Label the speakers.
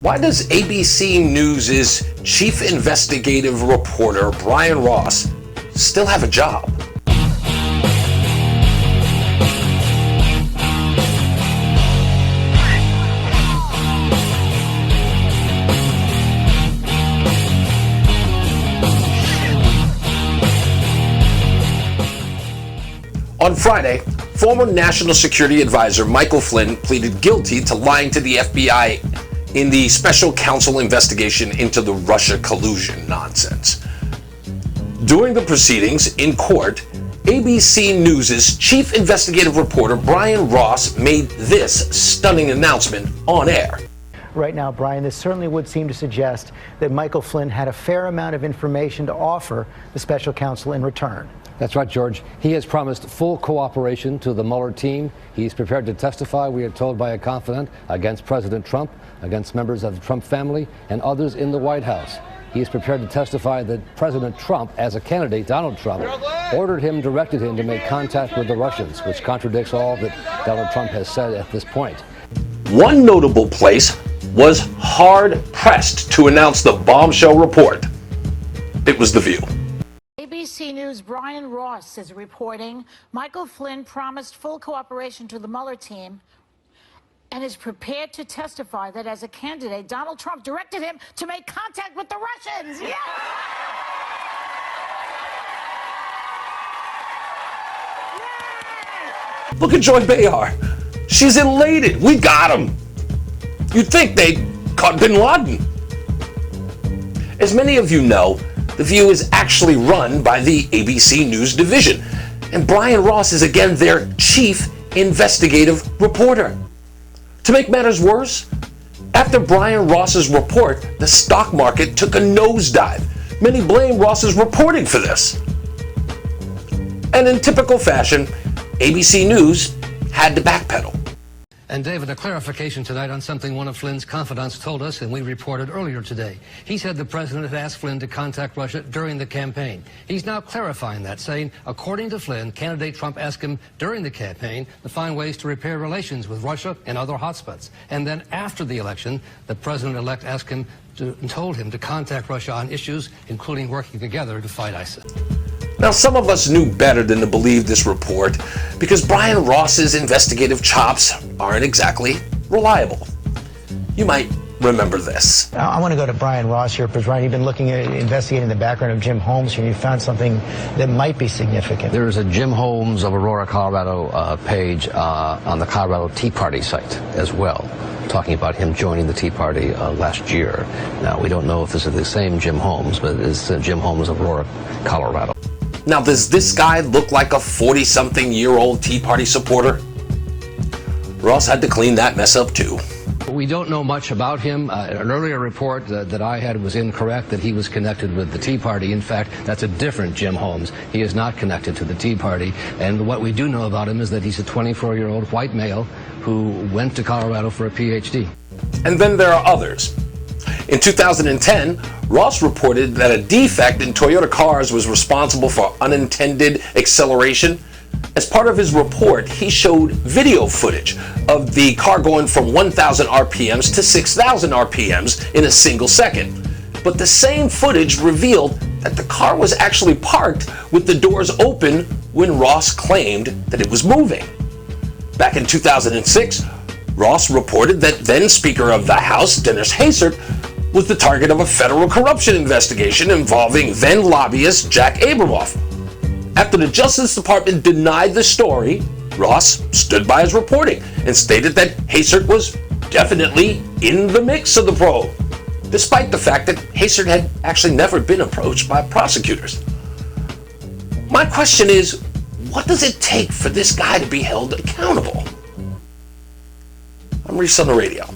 Speaker 1: Why does ABC News' chief investigative reporter, Brian Ross, still have a job? On Friday, former National Security Advisor Michael Flynn pleaded guilty to lying to the FBI in the special counsel investigation into the Russia collusion nonsense. During the proceedings in court, ABC News' chief investigative reporter Brian Ross made this stunning announcement on air.
Speaker 2: Right now, Brian, this certainly would seem to suggest that Michael Flynn had a fair amount of information to offer the special counsel in return.
Speaker 3: That's right, George. He has promised full cooperation to the Mueller team. He's prepared to testify, we are told by a confidant, against President Trump, against members of the Trump family, and others in the White House. He is prepared to testify that President Trump, as a candidate, Donald Trump, directed him to make contact with the Russians, which contradicts all that Donald Trump has said at this point.
Speaker 1: One notable place was hard-pressed to announce the bombshell report. It was The View.
Speaker 4: ABC News' Brian Ross is reporting Michael Flynn promised full cooperation to the Mueller team and is prepared to testify that as a candidate, Donald Trump directed him to make contact with the Russians. Yeah! Yeah!
Speaker 1: Look at Joy Behar. She's elated. We got him. You'd think they caught bin Laden. As many of you know, The View is actually run by the ABC News division, and Brian Ross is again their chief investigative reporter. To make matters worse, after Brian Ross's report, the stock market took a nosedive. Many blame Ross's reporting for this. And in typical fashion, ABC News had to backpedal.
Speaker 3: And David, a clarification tonight on something one of Flynn's confidants told us and we reported earlier today. He said the president had asked Flynn to contact Russia during the campaign. He's now clarifying that, saying, according to Flynn, candidate Trump asked him during the campaign to find ways to repair relations with Russia and other hotspots. And then after the election, the president-elect asked him and told him to contact Russia on issues, including working together to fight ISIS.
Speaker 1: Now, some of us knew better than to believe this report because Brian Ross's investigative chops aren't exactly reliable. You might remember this.
Speaker 2: I want to go to Brian Ross here because, Brian, you've been looking at investigating the background of Jim Holmes here, and you found something that might be significant.
Speaker 3: There is a Jim Holmes of Aurora, Colorado page on the Colorado Tea Party site as well, talking about him joining the Tea Party last year. Now, we don't know if this is the same Jim Holmes, but it's Jim Holmes of Aurora, Colorado.
Speaker 1: Now, does this guy look like a 40-something-year-old Tea Party supporter? Ross had to clean that mess up, too.
Speaker 3: We don't know much about him. An earlier report that I had was incorrect, that he was connected with the Tea Party. In fact, that's a different Jim Holmes. He is not connected to the Tea Party. And what we do know about him is that he's a 24-year-old white male who went to Colorado for a PhD.
Speaker 1: And then there are others. In 2010, Ross reported that a defect in Toyota cars was responsible for unintended acceleration. As part of his report, he showed video footage of the car going from 1,000 RPMs to 6,000 RPMs in a single second. But the same footage revealed that the car was actually parked with the doors open when Ross claimed that it was moving. Back in 2006, Ross reported that then Speaker of the House, Dennis Hastert, was the target of a federal corruption investigation involving then lobbyist Jack Abramoff. After the Justice Department denied the story, Ross stood by his reporting and stated that Hastert was definitely in the mix of the probe, despite the fact that Hastert had actually never been approached by prosecutors. My question is, what does it take for this guy to be held accountable? I'm Reese on the radio.